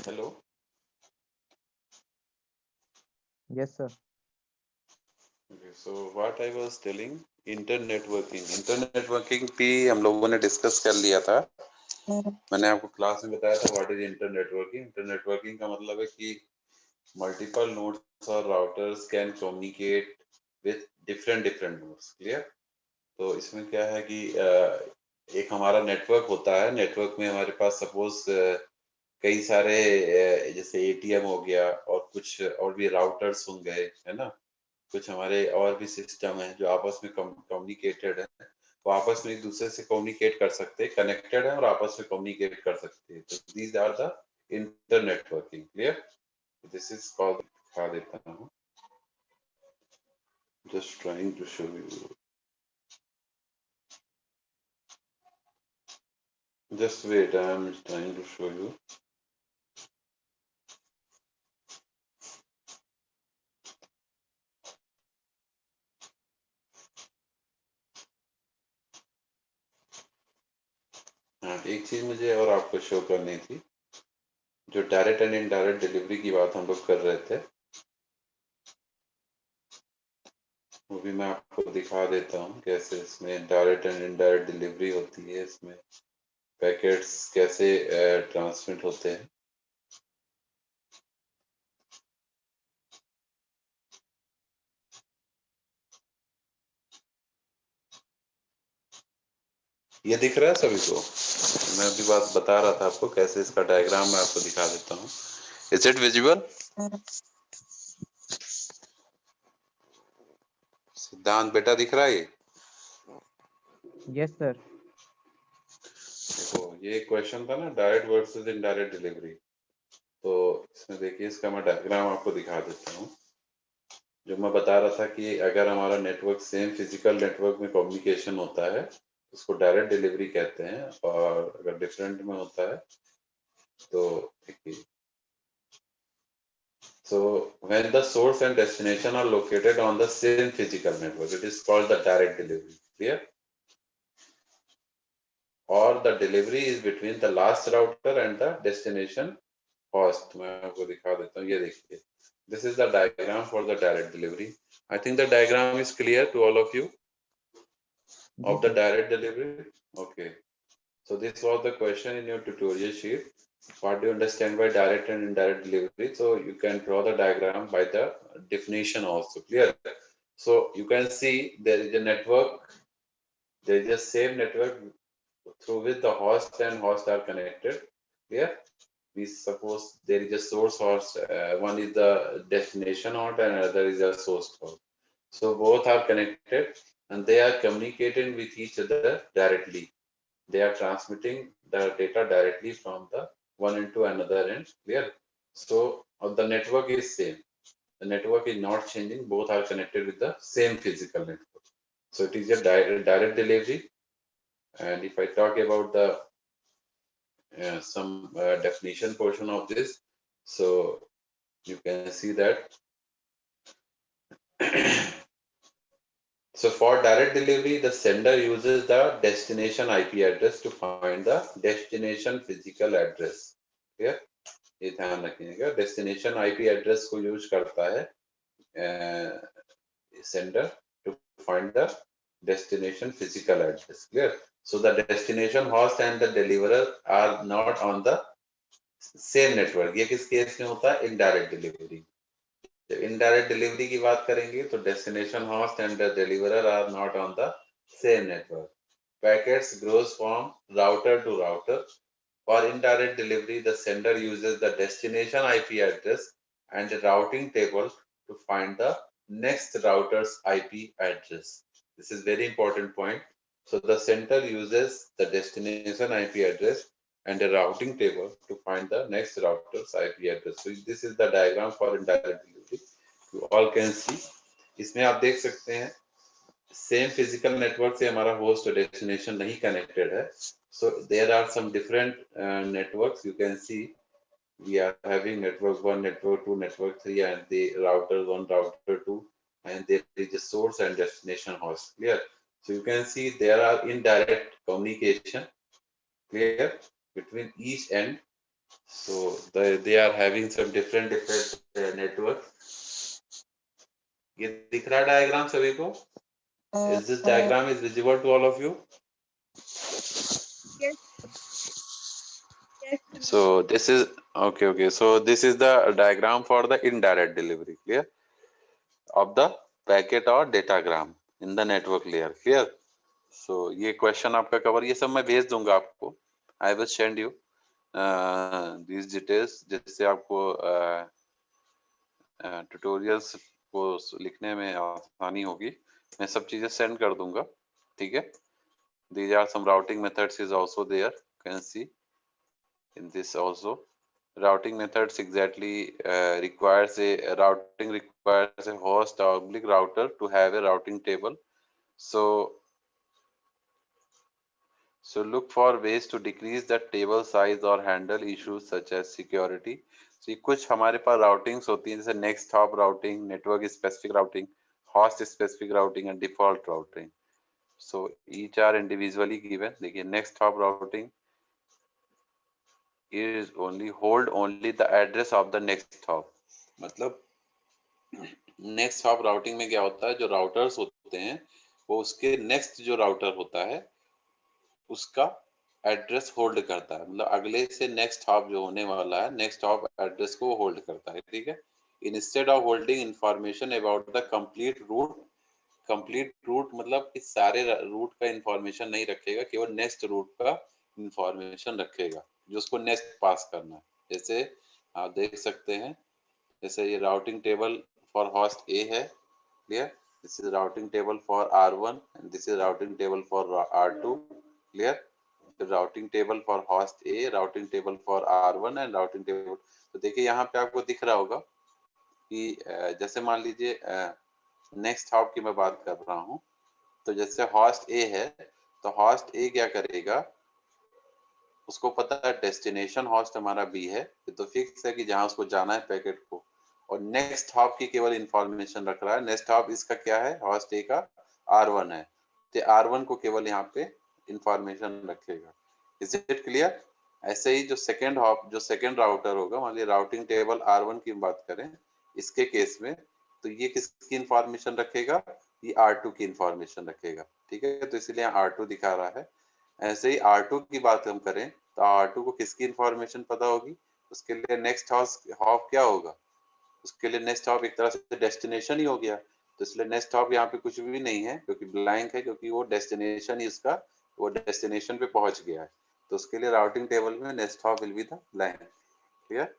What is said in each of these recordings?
Hello. Yes, sir. Okay, so what I was telling, inter networking भी हम लोगों ने डिस्कस कर लिया था। मैंने आपको क्लास में बताया था what is inter networking. Inter networking का मतलब है कि मल्टीपल नोड्स और routers can communicate with different different nodes. Clear? तो इसमें क्या है कि एक हमारा नेटवर्क होता है। नेटवर्क में हमारे पास सपोज कई सारे जैसे एटीएम हो गया और कुछ और भी राउटर्स होंगे, है ना। कुछ हमारे और भी सिस्टम है जो आपस में कम्युनिकेटेड है। वो आपस में एक दूसरे से कम्युनिकेट कर सकते हैं, कनेक्टेड है और आपस में कम्युनिकेट कर सकते हैं। तो these are the internetworking. Clear? This is called, दिखा देता हूँ, just trying to show you, just wait, I am trying to show you. हाँ, एक चीज मुझे और आपको शो करनी थी। जो डायरेक्ट एंड इनडायरेक्ट डिलीवरी की बात हम लोग कर रहे थे, वो भी मैं आपको दिखा देता हूँ कैसे इसमें डायरेक्ट एंड इनडायरेक्ट डिलीवरी होती है। इसमें पैकेट्स कैसे ट्रांसमिट होते हैं। ये दिख रहा है सभी को? मैं अभी बात बता रहा था आपको कैसे, इसका डायग्राम मैं आपको दिखा देता हूँ। Is it visible? सिद्धांत बेटा, दिख रहा है ये? Yes, sir. देखो, ये क्वेश्चन था ना, डायरेक्ट वर्सेस इनडायरेक्ट डिलीवरी। तो इसमें देखिए, इसका मैं डायग्राम आपको दिखा देता हूँ। जो मैं बता रहा था कि अगर हमारा नेटवर्क सेम फिजिकल नेटवर्क में कम्युनिकेशन होता है, उसको डायरेक्ट डिलीवरी कहते हैं। और अगर डिफरेंट में होता है तो देखिए, so when the source and destination are located on the same physical network, it is called the direct delivery. Clear? Or the delivery is between the last router and the destination host. मैं आपको दिखा देता हूँ, ये देखिए, this is the diagram for the direct delivery. I think the diagram is clear to all of you of Yes, the sir. direct delivery. Okay, so this was the question in your tutorial sheet. What do you understand by direct and indirect delivery? So you can draw the diagram by the definition also. Clear? So you can see there is a network, there is a same network through which the host and host are connected. Clear? We suppose there is a source host, one is the destination host and another is a source host. So both are connected and they are communicating with each other directly. They are transmitting the data directly from the one end to another end. Clear? So the network is same. The network is not changing. Both are connected with the same physical network. So it is a direct delivery. And if I talk about the some definition portion of this, so you can see that. So for direct delivery, the sender uses the destination IP address to find the destination physical address. Clear? ये ध्यान रखिएगा, destination IP address को use करता है sender to find the destination physical address. Clear? So the destination host and the deliverer are not on the same network. ये किस case में होता है? Indirect delivery. जब indirect delivery की बात करेंगे तो destination host and the deliverer are not on the same network. Packets grows from router to router. For indirect delivery, the sender uses the destination IP address and the routing table to find the next router's IP address. This is very important point. So the sender uses the destination IP address and a routing table to find the next router's IP address. So this is the diagram for indirect delivery. You all can see. इसमें आप देख सकते हैं same physical network से हमारा host और destination नहीं connected है. So there are some different networks. You can see we are having network 1, network 2, network 3, and the router 1, router 2, and there is a source and destination host. Clear? So you can see there are indirect communication, clear, between each end So they are having some different network. ये दिख रहा है diagram सभी को? Is this diagram is visible to all of you? Yes. Yes. So this is okay. So this is the diagram for the indirect delivery, clear? Of the packet or datagram in the network layer, clear? So ये question आपका cover, ये सब मैं भेज दूंगा आपको. I will send you these details जिससे आपको ट्यूटोरियल्स को लिखने में आसानी होगी. मैं सब चीजें सेंड कर दूंगा, ठीक है? These are some routing methods is also there. You can see in this also. Routing methods exactly requires a host or oblique router to have a routing table. So look for ways to decrease the table size or handle issues such as security. So ये कुछ हमारे पास routings होती हैं, जैसे next hop routing, network specific routing, host specific routing and default routing. So each are individually given. देखिए next hop routing is only the address of the next hop. मतलब next hop routing में क्या होता है, जो routers होते हैं वो उसके next जो router होता है उसका एड्रेस होल्ड करता है. मतलब अगले से नेक्स्ट हॉप जो होने वाला है, नेक्स्ट हॉप एड्रेस को होल्ड करता है, ठीक है? Instead of holding information about the complete route मतलब इस सारे रूट का इंफॉर्मेशन नहीं रखेगा, केवल नेक्स्ट रूट का इंफॉर्मेशन रखेगा जो उसको नेक्स्ट पास करना है. जैसे आप देख सकते हैं, जैसे ये routing table for host A है, clear? This is routing table for R1 and this is routing table for R2, clear? Routing table for host A, routing table for R1 and routing table. तो देखिए यहाँ पे आपको दिख रहा होगा कि जैसे मान लीजिए नेक्स्ट हॉप की मैं बात कर रहा हूँ, तो जैसे होस्ट ए है तो होस्ट ए क्या करेगा, उसको पता है डेस्टिनेशन होस्ट हमारा बी है, तो फिक्स है कि जहां उसको जाना है पैकेट को, और नेक्स्ट हॉप की केवल इंफॉर्मेशन रख रहा है. नेक्स्ट हॉप इसका क्या है, होस्ट ए का R1 है, तो R1 को केवल यहाँ पे इंफॉर्मेशन रखेगा. Is it clear? ऐसे ही जो सेकेंड हॉप, जो सेकेंड राउटर होगा, मान लीजिए राउटिंग टेबल R1 की बात करें इसके केस में, तो ये किसकी इंफॉर्मेशन रखेगा, ये R2 की इंफॉर्मेशन रखेगा, ठीक है? तो इसीलिए R2 दिखा रहा है. ऐसे ही R2 की बात हम करें तो R2 को किसकी इंफॉर्मेशन पता होगी, उसके लिए नेक्स्ट हॉप क्या होगा, उसके लिए नेक्स्ट हॉप एक तरह से डेस्टिनेशन ही हो गया. तो इसलिए नेक्स्ट हॉप यहाँ पे कुछ भी नहीं है क्योंकि ब्लैंक है, क्योंकि वो डेस्टिनेशन ही उसका, वो डेस्टिनेशन पे पहुंच गया है. तो उसके लिए राउटिंग टेबल में next hop will be the blank, clear?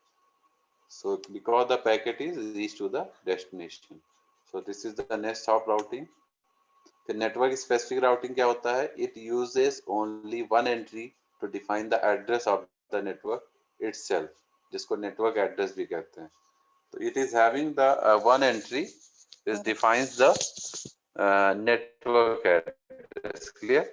So because the packet is reached to the destination, so this is the next hop routing. फिर नेटवर्क स्पेसिफिक राउटिंग क्या होता है, it uses only one entry to define the address of the network itself, जिसको network address भी कहते हैं. तो it is having the one entry which defines the network address, clear?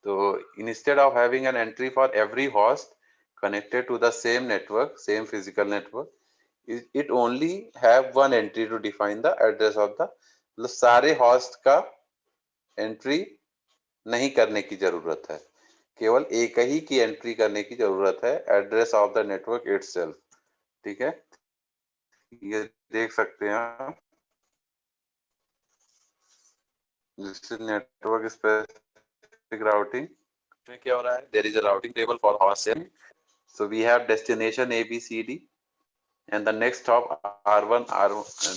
So instead of having an entry for every host connected to the same network, same physical network, it only have one entry to define the address of the, मतलब सारे host का entry नहीं करने की जरूरत है, केवल एक ही की एंट्री करने की जरूरत है, address of the network itself, ठीक है? ये देख सकते हैं आप, this is network specific routing. इसमें क्या हो रहा है, there is a routing table for host M, so we have destination ABCD and the next hop R1,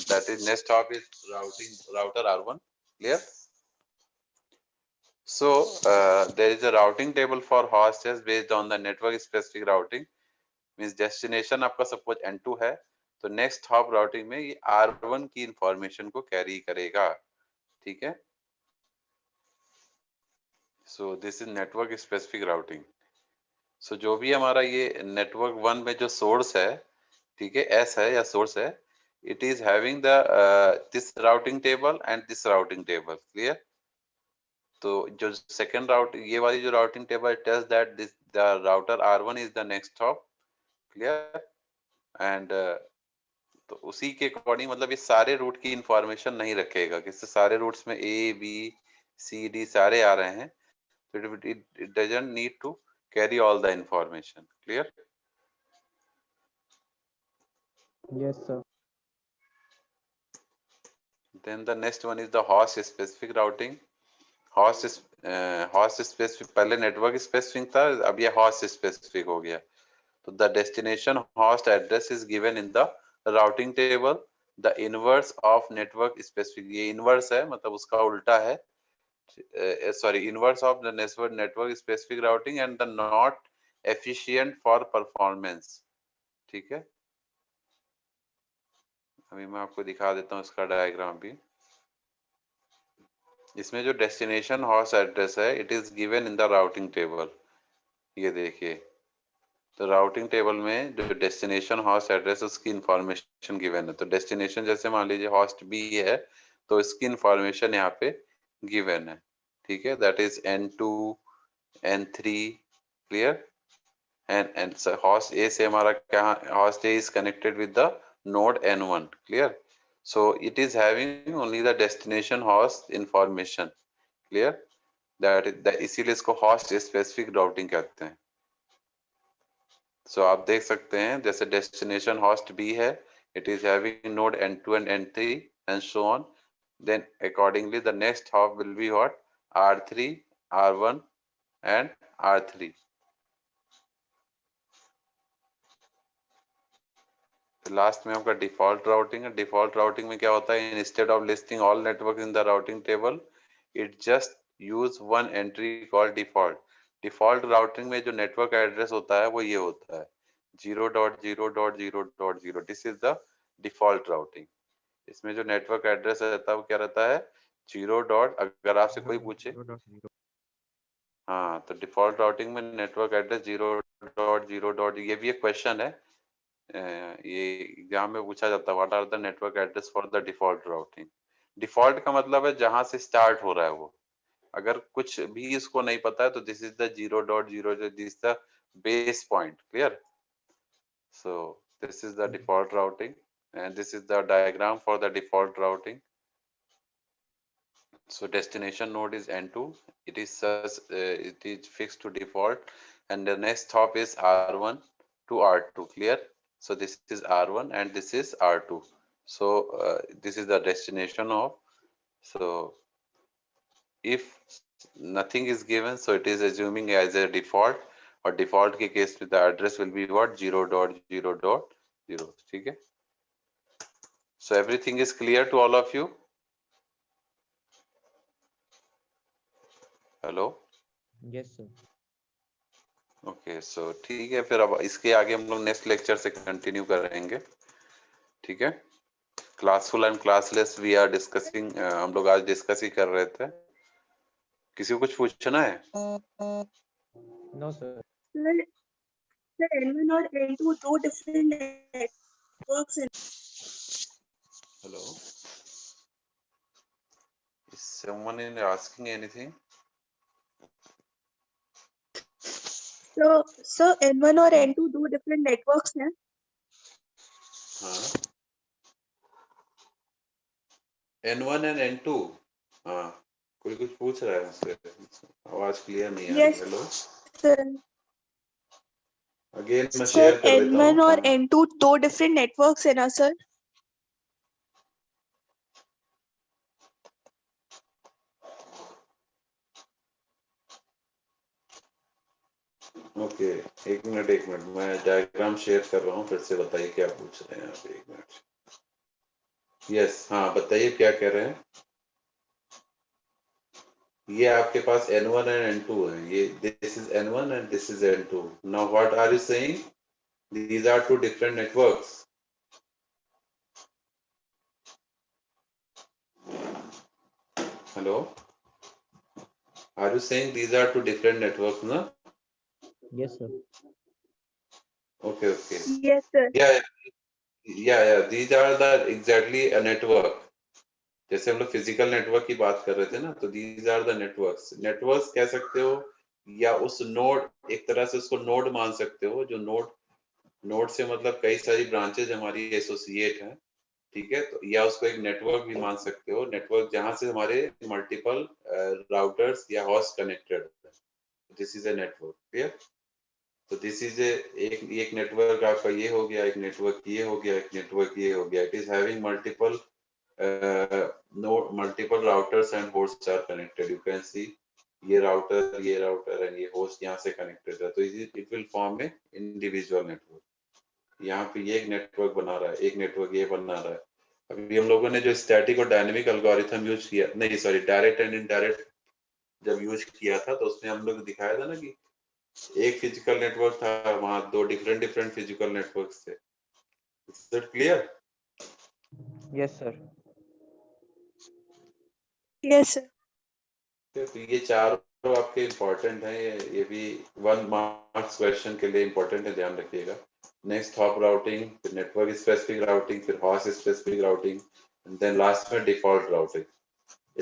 that is next hop is router R1, clear? So there is a routing table for hosts based on the network specific routing. Means destination आपका suppose N2 है, तो next hop routing में ये R1 की information को carry करेगा, ठीक है? So this is network specific routing. So जो भी हमारा ये नेटवर्क 1 में जो सोर्स है, ठीक है, S है या सोर्स है, it is having the this routing table and this routing table, clear? तो जो सेकंड राउट, ये वाली जो routing table tells that this the router R1 is the next hop, clear? And तो उसी के अकॉर्डिंग, मतलब ये सारे रूट की इंफॉर्मेशन नहीं रखेगा, किससे सारे रूट्स में A B C D सारे आ रहे हैं, तो it doesn't need to carry all the information. Clear? Yes, sir. Then the next one is the host specific routing. host specific, पहले network specific था, अब ये host specific हो गया. तो the destination host address is given in the routing table. The inverse of network specific, ये inverse है, मतलब उसका उल्टा है. Sorry, inverse of the network specific routing and the not efficient for performance. ठीक है, अभी मैं आपको दिखा देता हूँ इसका डायग्राम भी. इसमें जो डेस्टिनेशन हॉस्ट एड्रेस है, it is given in the routing table. ये देखिए, तो राउटिंग टेबल में जो डेस्टिनेशन हॉस्ट एड्रेस उसकी इंफॉर्मेशन गिवन है. तो डेस्टिनेशन जैसे मान लीजिए हॉस्ट बी है, तो इसकी इंफॉर्मेशन यहाँ पे गिवन है. ठीक है, that is N2 N3. Clear? And host A से हमारा क्या, host A is connected with the node N1. clear? So it is having only the destination host information. clear? इसीलिए इसको host specific routing कहते हैं. So आप देख सकते हैं, जैसे destination host B है, it is having node N2 and N3 and so on. Then accordingly the next hop will be what? R3, R1 and R3. Last में आपका डिफॉल्ट राउटिंग है. डिफॉल्ट राउटिंग में क्या होता है, instead of listing all network in the routing table, it just use one entry called default. Default routing में जो network address होता है वो ये होता है 0.0.0.0. This is the default routing. इसमें जो नेटवर्क एड्रेस रहता है वो क्या रहता है 0. अगर आपसे कोई पूछे, हाँ, तो डिफॉल्ट राउटिंग में नेटवर्क एड्रेस 0.0. ये भी एक क्वेश्चन है, ये एग्जाम में पूछा जाता है, what are the network address for the default routing. Default का मतलब है जहां से स्टार्ट हो रहा है वो. अगर कुछ भी इसको नहीं पता है तो this is the 0.0, this the base point. Clear? So this is the default routing and this is the diagram for the default routing. So destination node is N2, it is fixed to default, and the next hop is R1 to R2. clear? So this is R1 and this is R2. So this is the destination of. So if nothing is given, so it is assuming as a default, or default के case में the address will be what 0.0.0. ठीक है? So everything is clear to all of you? Hello? Yes, sir. Okay, so ठीक है, फिर अब इसके आगे हम लोग नेक्स्ट लेक्चर से कंटिन्यू करेंगे. ठीक है, classful and classless we are discussing. हम लोग आज डिस्कस ही कर रहे थे. किसी को कुछ पूछना है? No, sir. Sir, N1 और N2 दो different networks हैं. Hello, is someone in asking anything? So N1 और N2 दो different networks हैं. हाँ, N1 and N2. हाँ, कोई कुछ पूछ रहा है मुझसे, आवाज क्लियर नहीं आ रही. Yes, hello, sir. अगेन मैं Sir, शेयर कर देता N1 हूँ. और N2 दो different networks हैं ना sir? ओके, एक मिनट मैं डायग्राम शेयर कर रहा हूँ, फिर से बताइए क्या पूछ रहे हैं आप. एक मिनट. यस, हाँ बताइए क्या कह रहे हैं. ये आपके पास N1 and N2 है. ये this is N1 and this is N2. Now what are you saying? These are two different networks. Hello? Are you saying these are two different networks, na? Yes, sir. Okay. Yes, sir. Yeah. These are the exactly a network. जैसे हम लोग physical network की बात कर रहे थे ना, तो दीज आर द नेटवर्क्स कह सकते हो, या उस नोड, एक तरह से उसको नोड मान सकते हो. जो नोड से मतलब कई सारी ब्रांचेज हमारी एसोसिएट हैं. ठीक है, तो या उसको एक नेटवर्क भी मान सकते हो, नेटवर्क जहां से हमारे मल्टीपल राउटर्स या host connected. This is a network. Clear? तो दिस इज एक नेटवर्क आपका ये हो गया, एक नेटवर्क ये हो गया, एक नेटवर्क ये हो गया. It is having multiple multiple routers and hosts are connected. You can see ये router and ये host यहाँ से connected है. तो it will form a individual network. यहाँ पे ये एक नेटवर्क बना रहा है, एक नेटवर्क ये बना रहा है. अभी हम लोगों ने जो स्टैटिक और डायनेमिक एल्गोरिथम यूज किया, नहीं सॉरी, डायरेक्ट एंड इनडायरेक्ट जब यूज किया था तो उसमें हम लोग दिखाया था ना कि एक फिजिकल नेटवर्क था, वहां दो डिफरेंट फिजिकल नेटवर्क्स थे. Is that clear? Yes, sir. Yes, sir. तो ये चारों आपके इम्पोर्टेंट हैं. ये भी 1 मार्क्स क्वेश्चन के लिए इम्पोर्टेंट है, ध्यान रखिएगा. नेक्स्ट हॉप राउटिंग, फिर नेटवर्क स्पेसिफिक राउटिंग, फिर host specific routing, and then last में default routing.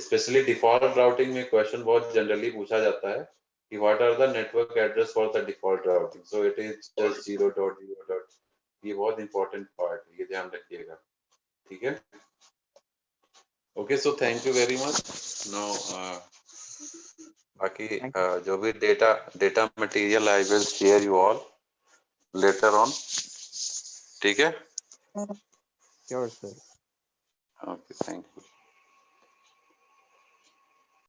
Specially default routing में क्वेश्चन बहुत जनरली पूछा जाता है कि what are the network address for the default routing. So it is just 0.0. ये बहुत इंपॉर्टेंट पार्ट है, ये ध्यान रखिएगा. ठीक है. Okay, so thank you very much. Now बाकी जो भी data material I will share you all later on. ठीक है. Sure, sir. Okay, thank you.